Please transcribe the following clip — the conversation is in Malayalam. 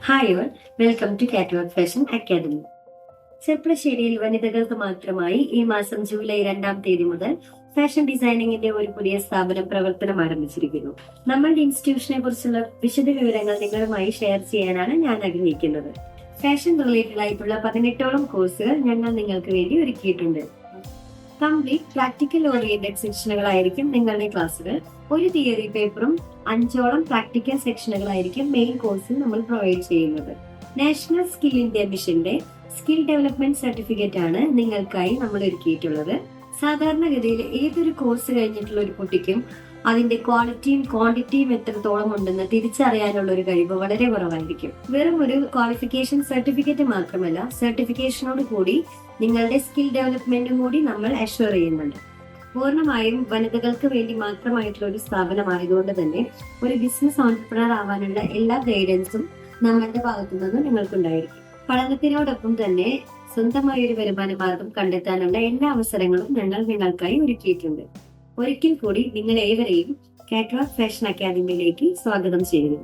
Hi all, welcome to catwalk fashion academy. ചെർപ്പളശ്ശേരിയിൽ വനിതകൾക്ക് മാത്രമായി ഈ മാസം ജൂലൈ 2 തീയതി മുതൽ ഫാഷൻ ഡിസൈനിങ്ങിന്റെ ഒരു പുതിയ സ്ഥാപനം പ്രവർത്തനം ആരംഭിച്ചിരിക്കുന്നു. നമ്മളുടെ ഇൻസ്റ്റിറ്റ്യൂഷനെ കുറിച്ചുള്ള വിശദ വിവരങ്ങൾ നിങ്ങളുമായി ഷെയർ ചെയ്യാനാണ് ഞാൻ ആഗ്രഹിക്കുന്നത്. ഫാഷൻ റിലേറ്റഡ് ആയിട്ടുള്ള 18ഓളം കോഴ്സുകൾ ഞങ്ങൾ നിങ്ങൾക്ക് വേണ്ടി ഒരുക്കിയിട്ടുണ്ട്. കംപ്ലീറ്റ് പ്രാക്ടിക്കൽ ഓറിയന്റഡ് സെക്ഷനുകളായിരിക്കും നിങ്ങളുടെ ക്ലാസ്സുകൾ. ഒരു തിയറി പേപ്പറും 5ഓളം പ്രാക്ടിക്കൽ സെക്ഷനുകളായിരിക്കും മെയിൻ കോഴ്സിൽ നമ്മൾ പ്രൊവൈഡ് ചെയ്യുന്നത്. നാഷണൽ സ്കിൽ ഇന്ത്യ മിഷന്റെ സ്കിൽ ഡെവലപ്മെന്റ് സർട്ടിഫിക്കറ്റ് ആണ് നിങ്ങൾക്കായി നമ്മൾ ഒരുക്കിയിട്ടുള്ളത്. സാധാരണഗതിയിൽ ഏതൊരു കോഴ്സ് കഴിഞ്ഞിട്ടുള്ള ഒരു കുട്ടിക്കും അതിന്റെ ക്വാളിറ്റിയും ക്വാണ്ടിറ്റിയും എത്രത്തോളം ഉണ്ടെന്ന് തിരിച്ചറിയാനുള്ള ഒരു കഴിവ് വളരെ കുറവായിരിക്കും. വെറും ഒരു ക്വാളിഫിക്കേഷൻ സർട്ടിഫിക്കറ്റ് മാത്രമല്ല, സർട്ടിഫിക്കേഷനോട് കൂടി നിങ്ങളുടെ സ്കിൽ ഡെവലപ്മെന്റും കൂടി നമ്മൾ അഷ്വർ ചെയ്യുന്നുണ്ട്. പൂർണ്ണമായും വനിതകൾക്ക് വേണ്ടി മാത്രമായിട്ടുള്ള ഒരു സ്ഥാപനമായതുകൊണ്ട് തന്നെ ഒരു ബിസിനസ് ഓൺട്രപ്രണർ ആവാനുള്ള എല്ലാ ഗൈഡൻസും നമ്മളുടെ ഭാഗത്തു നിന്നും നിങ്ങൾക്കുണ്ടായിരിക്കും. പഠനത്തിനോടൊപ്പം തന്നെ സ്വന്തമായ ഒരു വരുമാന മാർഗം കണ്ടെത്താനുള്ള എല്ലാ അവസരങ്ങളും ഞങ്ങൾ നിങ്ങൾക്കായി ഒരുക്കിയിട്ടുണ്ട്. ഒരിക്കൽ കൂടി നിങ്ങൾ ഏവരെയും കാറ്റ്വാക്ക് ഫാഷൻ അക്കാദമിയിലേക്ക് സ്വാഗതം ചെയ്യുന്നു.